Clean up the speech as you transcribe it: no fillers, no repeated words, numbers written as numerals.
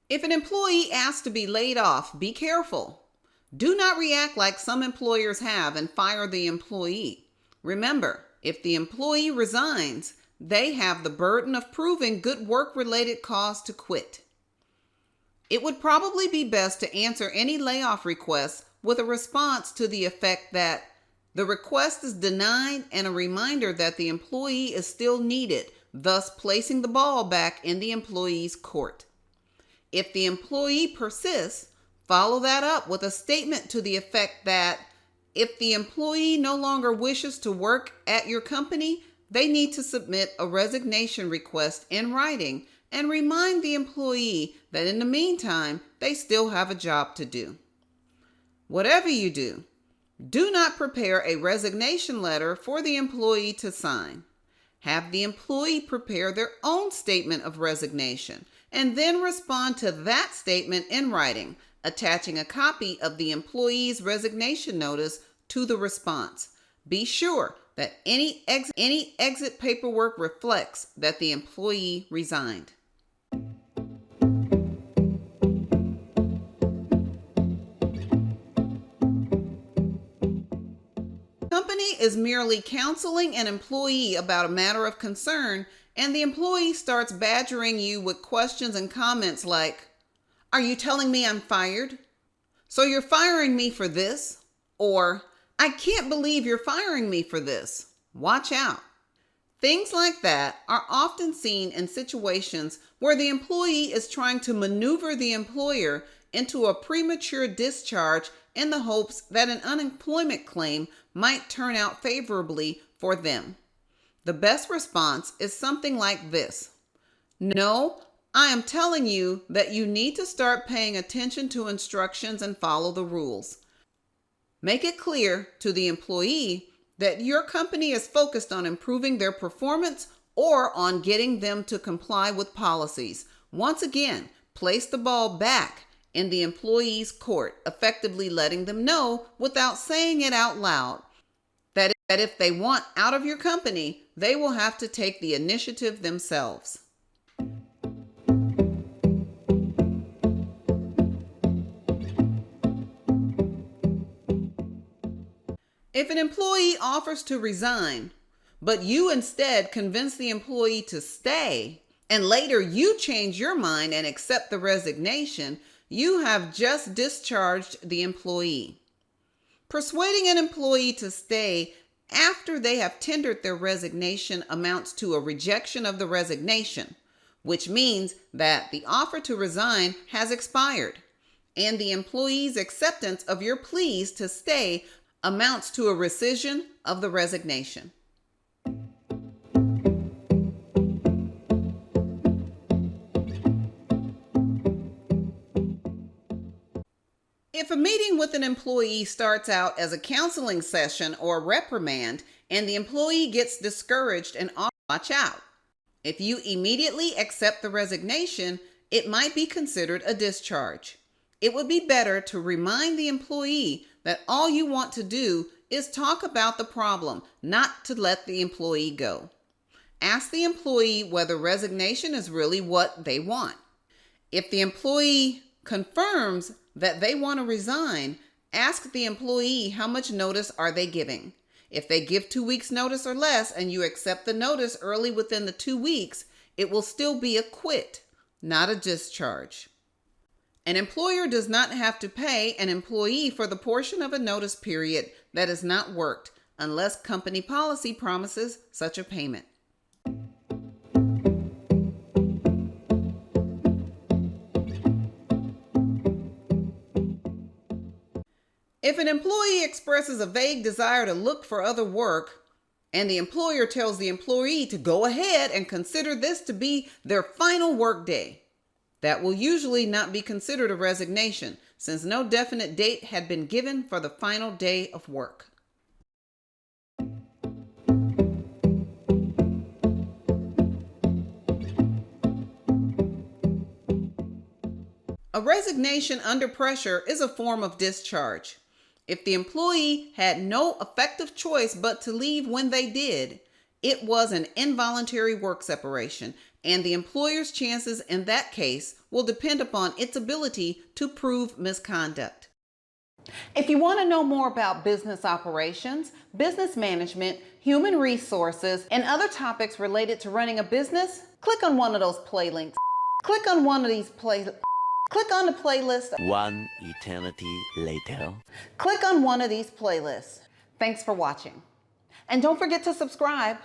If an employee asks to be laid off, be careful. Do not react like some employers have and fire the employee. Remember, if the employee resigns, they have the burden of proving good work-related cause to quit. It would probably be best to answer any layoff requests with a response to the effect that the request is denied and a reminder that the employee is still needed, thus placing the ball back in the employee's court. If the employee persists, follow that up with a statement to the effect that if the employee no longer wishes to work at your company, they need to submit a resignation request in writing and remind the employee that in the meantime, they still have a job to do. Whatever you do, do not prepare a resignation letter for the employee to sign. Have the employee prepare their own statement of resignation and then respond to that statement in writing, attaching a copy of the employee's resignation notice to the response. Be sure that any exit paperwork reflects that the employee resigned. Company is merely counseling an employee about a matter of concern, and the employee starts badgering you with questions and comments like, "Are you telling me I'm fired? So you're firing me for this?" Or, "I can't believe you're firing me for this. Watch out." Things like that are often seen in situations where the employee is trying to maneuver the employer into a premature discharge in the hopes that an unemployment claim might turn out favorably for them. The best response is something like this: "No, I am telling you that you need to start paying attention to instructions and follow the rules." Make it clear to the employee that your company is focused on improving their performance or on getting them to comply with policies. Once again, place the ball back in the employee's court, effectively letting them know without saying it out loud that if they want out of your company, they will have to take the initiative themselves. If an employee offers to resign, but you instead convince the employee to stay, and later you change your mind and accept the resignation, you have just discharged the employee. Persuading an employee to stay after they have tendered their resignation amounts to a rejection of the resignation, which means that the offer to resign has expired, and the employee's acceptance of your pleas to stay amounts to a rescission of the resignation. If a meeting with an employee starts out as a counseling session or reprimand and the employee gets discouraged and watch out. If you immediately accept the resignation, it might be considered a discharge. It would be better to remind the employee that all you want to do is talk about the problem, not to let the employee go. Ask the employee whether resignation is really what they want. If the employee confirms that they want to resign, ask the employee how much notice are they giving. If they give 2 weeks notice or less and you accept the notice early within the 2 weeks, it will still be a quit, not a discharge. An employer does not have to pay an employee for the portion of a notice period that is not worked unless company policy promises such a payment. If an employee expresses a vague desire to look for other work, and the employer tells the employee to go ahead and consider this to be their final work day, that will usually not be considered a resignation, since no definite date had been given for the final day of work. A resignation under pressure is a form of discharge. If the employee had no effective choice but to leave when they did, It was an involuntary work separation, and the employer's chances in that case will depend upon its ability to prove misconduct. If you want to know more about business operations, business management, human resources, and other topics related to running a business, click on one of those play links. Click on one of these Click on the playlist. One eternity later. Click on one of these playlists. Thanks for watching. And don't forget to subscribe.